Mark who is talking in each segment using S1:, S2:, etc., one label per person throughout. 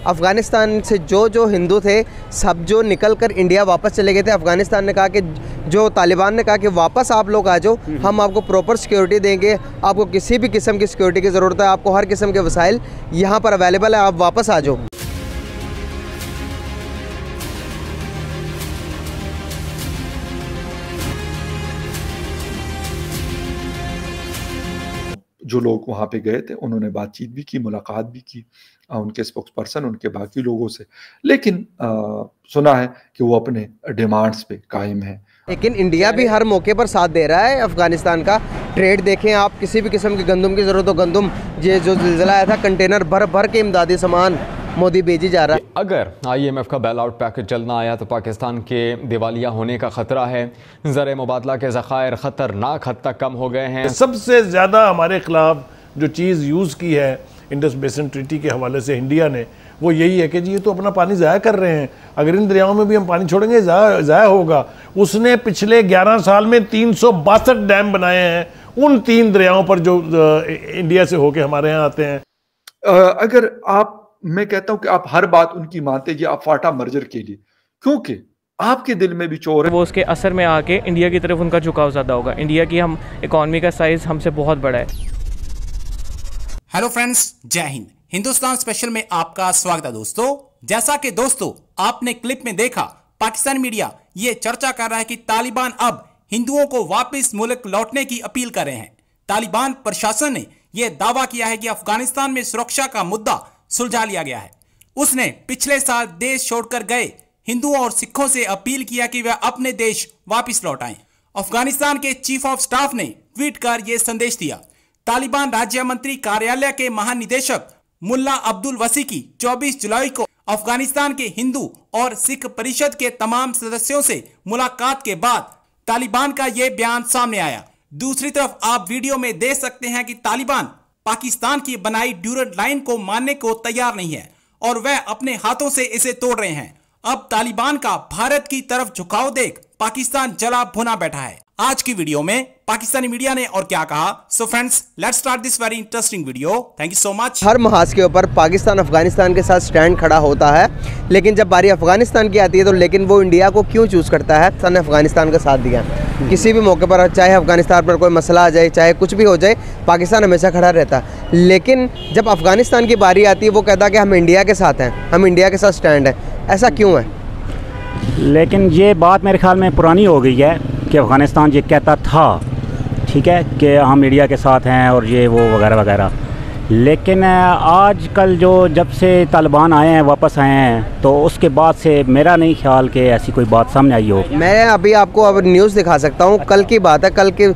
S1: अफ़गानिस्तान से जो हिंदू थे सब जो निकल कर इंडिया वापस चले गए थे। अफ़गानिस्तान ने कहा कि जो तालिबान ने कहा कि वापस आप लोग आ जाओ, हम आपको प्रॉपर सिक्योरिटी देंगे, आपको किसी भी किस्म की सिक्योरिटी की ज़रूरत है, आपको हर किस्म के वसाइल यहाँ पर अवेलेबल है, आप वापस आ जाओ।
S2: जो लोग वहाँ पे गए थे उन्होंने बातचीत भी की, मुलाकात भी की उनके स्पोक्स पर्सन, उनके बाकी लोगों से, लेकिन सुना है कि वो अपने डिमांड्स पे कायम है।
S1: लेकिन इंडिया भी हर मौके पर साथ दे रहा है अफ़गानिस्तान का। ट्रेड देखें आप, किसी भी किस्म की गंदम की ज़रूरत हो, गंदम, ये जो ज़िलज़ला आया था कंटेनर भर भर के इमदादी सामान मोदी भेजी जा रहा है।
S3: अगर IMF का बेल आउट पैकेज जल्द ना आया तो पाकिस्तान के दिवालिया होने का ख़तरा है। ज़र मुबादला के ज़खायर ख़तरनाक हद तक कम हो गए हैं।
S4: सबसे ज़्यादा हमारे ख़िलाफ़ जो चीज़ यूज़ की है इंडस बेसिन ट्रीटी के हवाले से इंडिया ने, वो यही है कि जी ये तो अपना पानी ज़ाया कर रहे हैं, अगर इन दरियाओं में भी हम पानी छोड़ेंगे ज़ाया होगा। उसने पिछले 11 साल में 362 डैम बनाए हैं उन 3 दरियाओं पर जो इंडिया से होके हमारे यहाँ आते हैं।
S2: अगर आप, मैं कहता हूं कि आप हर बात उनकी मानते, ये आप फाटा मर्जर के लिए, क्योंकि आपके दिल में भी चोर है, वो
S5: उसके असर में आके इंडिया की तरफ उनका झुकाव ज़्यादा होगा। इंडिया की हम इकॉनमी का साइज हमसे बहुत बड़ा है।
S6: हेलो फ्रेंड्स, जय हिंद। हिंदुस्तान स्पेशल में आपका स्वागत है दोस्तों। जैसा कि दोस्तों आपने क्लिप में देखा, पाकिस्तान मीडिया ये चर्चा कर रहा है कि तालिबान अब हिंदुओं को वापस मुल्क लौटने की अपील कर रहे हैं। तालिबान प्रशासन ने यह दावा किया है कि अफगानिस्तान में सुरक्षा का मुद्दा सुलझा लिया गया है। उसने पिछले साल देश छोड़कर गए हिंदुओं और सिखों से अपील किया कि वह अपने देश वापस लौट आएं। अफगानिस्तान के चीफ ऑफ स्टाफ ने ट्वीट कर यह संदेश दिया। तालिबान राज्य मंत्री कार्यालय के महानिदेशक मुल्ला अब्दुल वसी की 24 जुलाई को अफगानिस्तान के हिंदू और सिख परिषद के तमाम सदस्यों से मुलाकात के बाद तालिबान का यह बयान सामने आया। दूसरी तरफ आप वीडियो में देख सकते हैं कि तालिबान पाकिस्तान की बनाई ड्यूरेंट लाइन को मानने को तैयार नहीं है और वह अपने हाथों से इसे तोड़ रहे हैं। अब तालिबान का भारत की तरफ झुकाव देख पाकिस्तान जला भुना बैठा है। आज की वीडियो में पाकिस्तानी मीडिया ने और क्या कहा, so friends let's start this very interesting video. Thank you so much.
S1: हर महाज के ऊपर पाकिस्तान अफगानिस्तान के साथ स्टैंड खड़ा होता है, लेकिन जब बारी अफगानिस्तान की आती है तो लेकिन वो इंडिया को क्यों चूज़ करता है? पाकिस्तान ने अफगानिस्तान का साथ दिया किसी भी मौके पर, चाहे अफगानिस्तान पर कोई मसला आ जाए, चाहे कुछ भी हो जाए, पाकिस्तान हमेशा खड़ा रहता है। लेकिन जब अफगानिस्तान की बारी आती है वो कहता है कि हम इंडिया के साथ हैं, हम इंडिया के साथ स्टैंड है। ऐसा क्यों है?
S7: लेकिन ये बात मेरे ख्याल में पुरानी हो गई है कि अफ़गानिस्तान ये कहता था, ठीक है, कि हम इंडिया के साथ हैं और ये वो वगैरह वगैरह। लेकिन आजकल जो जब से तालिबान आए हैं, वापस आए हैं, तो उसके बाद से मेरा नहीं ख्याल कि ऐसी कोई बात सामने आई हो।
S1: मैं अभी आपको अब न्यूज़ दिखा सकता हूँ, कल की बात है, कल के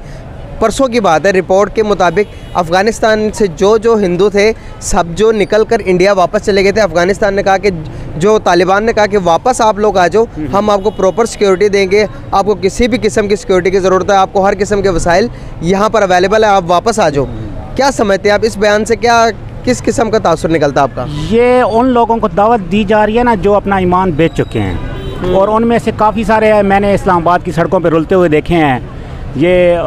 S1: परसों की बात है। रिपोर्ट के मुताबिक अफ़गानिस्तान से जो हिंदू थे सब जो निकल कर इंडिया वापस चले गए थे। अफ़गानिस्तान ने कहा कि जो तालिबान ने कहा कि वापस आप लोग आ जाओ, हम आपको प्रॉपर सिक्योरिटी देंगे, आपको किसी भी किस्म की सिक्योरिटी की ज़रूरत है, आपको हर किस्म के वसाइल यहाँ पर अवेलेबल है, आप वापस आ जाओ। क्या समझते हैं आप इस बयान से? किस किस्म का तासुर निकलता आपका?
S7: ये उन लोगों को दावत दी जा रही है ना जो अपना ईमान बेच चुके हैं, और उनमें से काफ़ी सारे मैंने इस्लामाबाद की सड़कों पर रुलते हुए देखे हैं। ये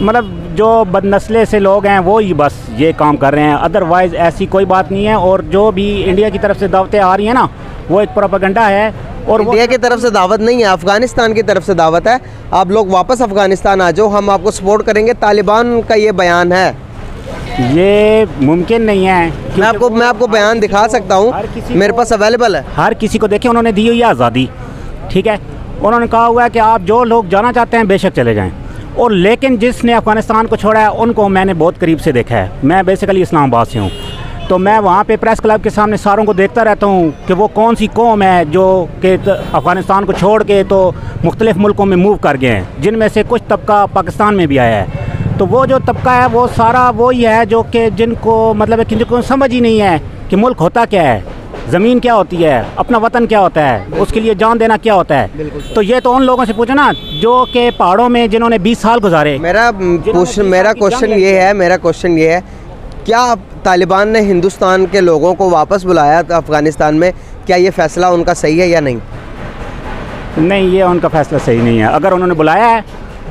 S7: मतलब जो बदनस्ले से लोग हैं वो ही बस ये काम कर रहे हैं, अदरवाइज़ ऐसी कोई बात नहीं है। और जो भी इंडिया की तरफ से दावतें आ रही हैं ना, वो एक प्रोपेगेंडा है। और
S1: इंडिया की तरफ से दावत नहीं है, अफ़गानिस्तान की तरफ से दावत है। आप लोग वापस अफ़गानिस्तान आ जाओ, हम आपको सपोर्ट करेंगे। तालिबान का ये बयान है,
S7: ये मुमकिन नहीं है।
S1: मैं आपको बयान दिखा सकता हूँ, मेरे पास अवेलेबल है।
S7: हर किसी को देखें, उन्होंने दी हुई है आज़ादी, ठीक है। उन्होंने कहा हुआ है कि आप जो लोग जाना चाहते हैं बेशक चले जाएं। और लेकिन जिसने अफ़गानिस्तान को छोड़ा है उनको मैंने बहुत करीब से देखा है। मैं बेसिकली इस्लामाबाद से हूँ, तो मैं वहाँ पे प्रेस क्लब के सामने सारों को देखता रहता हूँ कि वो कौन सी कौम है जो कि अफ़गानिस्तान को छोड़ के तो मुख्तलिफ़ मुल्कों में मूव कर गए हैं, जिनमें से कुछ तबका पाकिस्तान में भी आया है। तो वो जो तबका है वो सारा वही है जो कि जिनको मतलब है कि जिनको समझ ही नहीं है कि मुल्क होता क्या है, ज़मीन क्या होती है, अपना वतन क्या होता है, उसके लिए जान देना क्या होता है। तो ये तो उन लोगों से पूछो ना जो कि पहाड़ों में जिन्होंने 20 साल गुजारे। मेरा
S1: क्वेश्चन ये है, क्या तालिबान ने हिंदुस्तान के लोगों को वापस बुलाया था अफ़गानिस्तान में? क्या ये फ़ैसला उनका सही है या नहीं?
S7: नहीं, ये उनका फ़ैसला सही नहीं है। अगर उन्होंने बुलाया है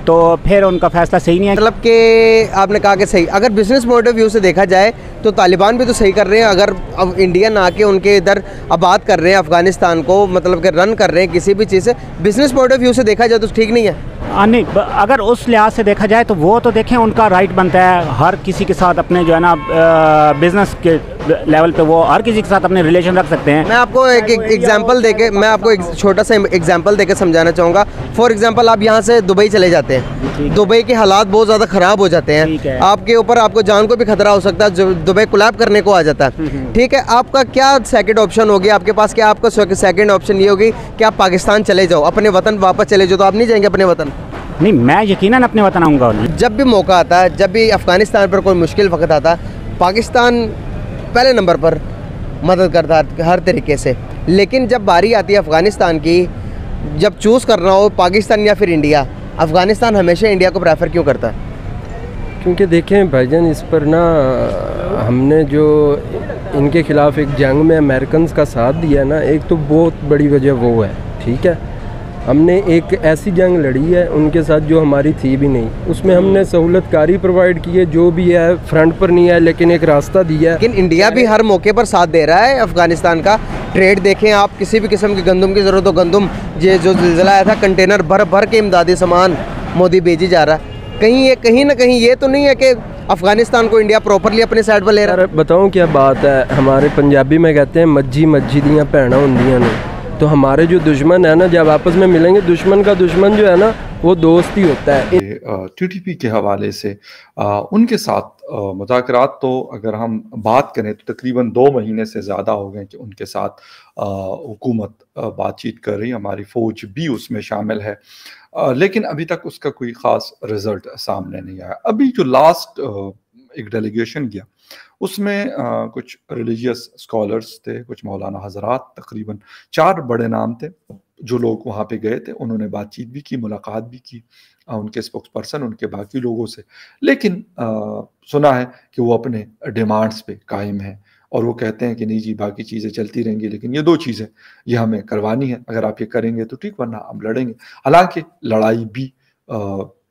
S7: तो फिर उनका फैसला सही नहीं है।
S1: मतलब कि आपने कहा कि सही, अगर बिजनेस पॉइंट ऑफ व्यू से देखा जाए तो तालिबान भी तो सही कर रहे हैं। अगर अब इंडियन आके उनके इधर आबाद कर रहे हैं अफगानिस्तान को, मतलब कि रन कर रहे हैं किसी भी चीज़ से, बिजनेस पॉइंट ऑफ व्यू से देखा जाए तो ठीक नहीं है।
S7: नहीं, अगर उस लिहाज से देखा जाए तो वो तो देखें उनका राइट बनता है हर किसी के साथ अपने जो है ना बिजनेस के लेवल पे वो हर किसी के साथ अपने रिलेशन रख सकते हैं।
S1: मैं आपको एक एग्जांपल देके, मैं आपको एक छोटा सा एग्जांपल देके समझाना चाहूँगा। फॉर एग्जांपल आप यहाँ से दुबई चले जाते हैं, दुबई के हालात बहुत ज़्यादा ख़राब हो जाते हैं, आपके ऊपर आपको जान को भी खतरा हो सकता है, दुबई कोलैप्स करने को आ जाता है, ठीक है। आपका क्या सेकंड ऑप्शन होगी आपके पास? क्या आपका सेकंड ऑप्शन ये होगी कि आप पाकिस्तान चले जाओ, अपने वतन वापस चले जाओ? तो आप नहीं जाएंगे अपने वतन?
S7: नहीं, मैं यकीनन अपने वतन आऊँगा।
S1: जब भी मौका आता है, जब भी अफ़गानिस्तान पर कोई मुश्किल वक्त आता है, पाकिस्तान पहले नंबर पर मदद करता है हर तरीके से। लेकिन जब बारी आती है अफ़गानिस्तान की, जब चूज़ करना हो पाकिस्तान या फिर इंडिया, अफ़गानिस्तान हमेशा इंडिया को प्रेफर क्यों करता है?
S8: क्योंकि देखें भाईजान, इस पर ना हमने जो इनके ख़िलाफ़ एक जंग में अमेरिकन का साथ दिया ना, एक तो बहुत बड़ी वजह वो है, ठीक है। हमने एक ऐसी जंग लड़ी है उनके साथ जो हमारी थी भी नहीं, उसमें हमने सहूलतकारी प्रोवाइड की है, जो भी है फ्रंट पर नहीं है लेकिन एक रास्ता दिया है।
S1: लेकिन इंडिया भी हर मौके पर साथ दे रहा है अफ़गानिस्तान का। ट्रेड देखें आप, किसी भी किस्म की गंदम की ज़रूरत हो, गंदम, ये जो ज़िलज़ला आया था, कंटेनर भर भर के इमदादी सामान मोदी भेजी जा रहा है। कहीं ना कहीं ये तो नहीं है कि अफ़गानिस्तान को इंडिया प्रॉपरली अपने साइड पर ले रहा है?
S8: बताऊँ क्या बात है, हमारे पंजाबी में कहते हैं मज्जी मज्जी दियाँ भैनां होंदियां ने। तो हमारे जो दुश्मन है ना, जब आपस में मिलेंगे, दुश्मन का दुश्मन जो है ना वो दोस्त ही होता है।
S2: टीटीपी के हवाले से उनके साथ मुज़ाकरात, तो अगर हम बात करें तो तकरीबन 2 महीने से ज़्यादा हो गए कि उनके साथ हुकूमत बातचीत कर रही, हमारी फ़ौज भी उसमें शामिल है, लेकिन अभी तक उसका कोई ख़ास रिज़ल्ट सामने नहीं आया। अभी जो लास्ट एक डेलीगेशन गया उसमें कुछ रिलीजियस स्कॉलर्स थे, कुछ मौलाना हजरात, तकरीबन 4 बड़े नाम थे जो लोग वहाँ पे गए थे। उन्होंने बातचीत भी की, मुलाकात भी की उनके स्पोक्स पर्सन, उनके बाकी लोगों से। लेकिन सुना है कि वो अपने डिमांड्स पे कायम हैं और वो कहते हैं कि नहीं जी, बाकी चीज़ें चलती रहेंगी, लेकिन ये 2 चीज़ें ये हमें करवानी है, अगर आप ये करेंगे तो ठीक, वरना हम लड़ेंगे। हालांकि लड़ाई भी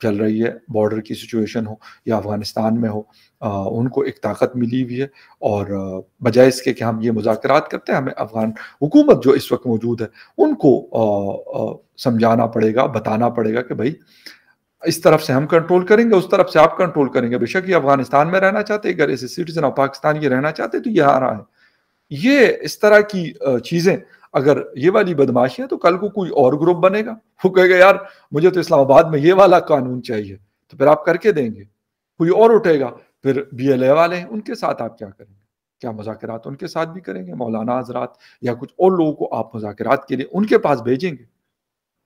S2: चल रही है, बॉर्डर की सिचुएशन हो या अफ़गानिस्तान में हो, उनको एक ताकत मिली हुई है और बजाय इसके कि हम ये मुज़ाकरात करते हैं, हमें अफ़गान हुकूमत जो इस वक्त मौजूद है उनको समझाना पड़ेगा, बताना पड़ेगा कि भाई इस तरफ से हम कंट्रोल करेंगे, उस तरफ से आप कंट्रोल करेंगे। बेशक ये अफ़गानिस्तान में रहना चाहते हैं, अगर ऐसे सिटीजन ऑफ पाकिस्तान ये रहना चाहते तो ये आ रहा है। ये इस तरह की चीज़ें, अगर ये वाली बदमाशियां, तो कल को कोई और ग्रुप बनेगा, वो कहेगा यार मुझे तो इस्लामाबाद में ये वाला कानून चाहिए, तो फिर आप करके देंगे। कोई और उठेगा, फिर BLA वाले हैं, उनके साथ आप क्या करेंगे? क्या मुज़ाकरात उनके साथ भी करेंगे? मौलाना हजरात या कुछ और लोगों को आप मुज़ाकरात के लिए उनके पास भेजेंगे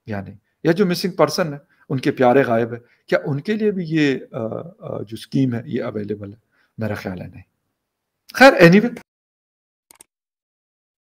S2: या नहीं? या जो मिसिंग पर्सन है, उनके प्यारे गायब है, क्या उनके लिए भी ये जो स्कीम है ये अवेलेबल है? मेरा ख्याल है नहीं। खैर, एनीवे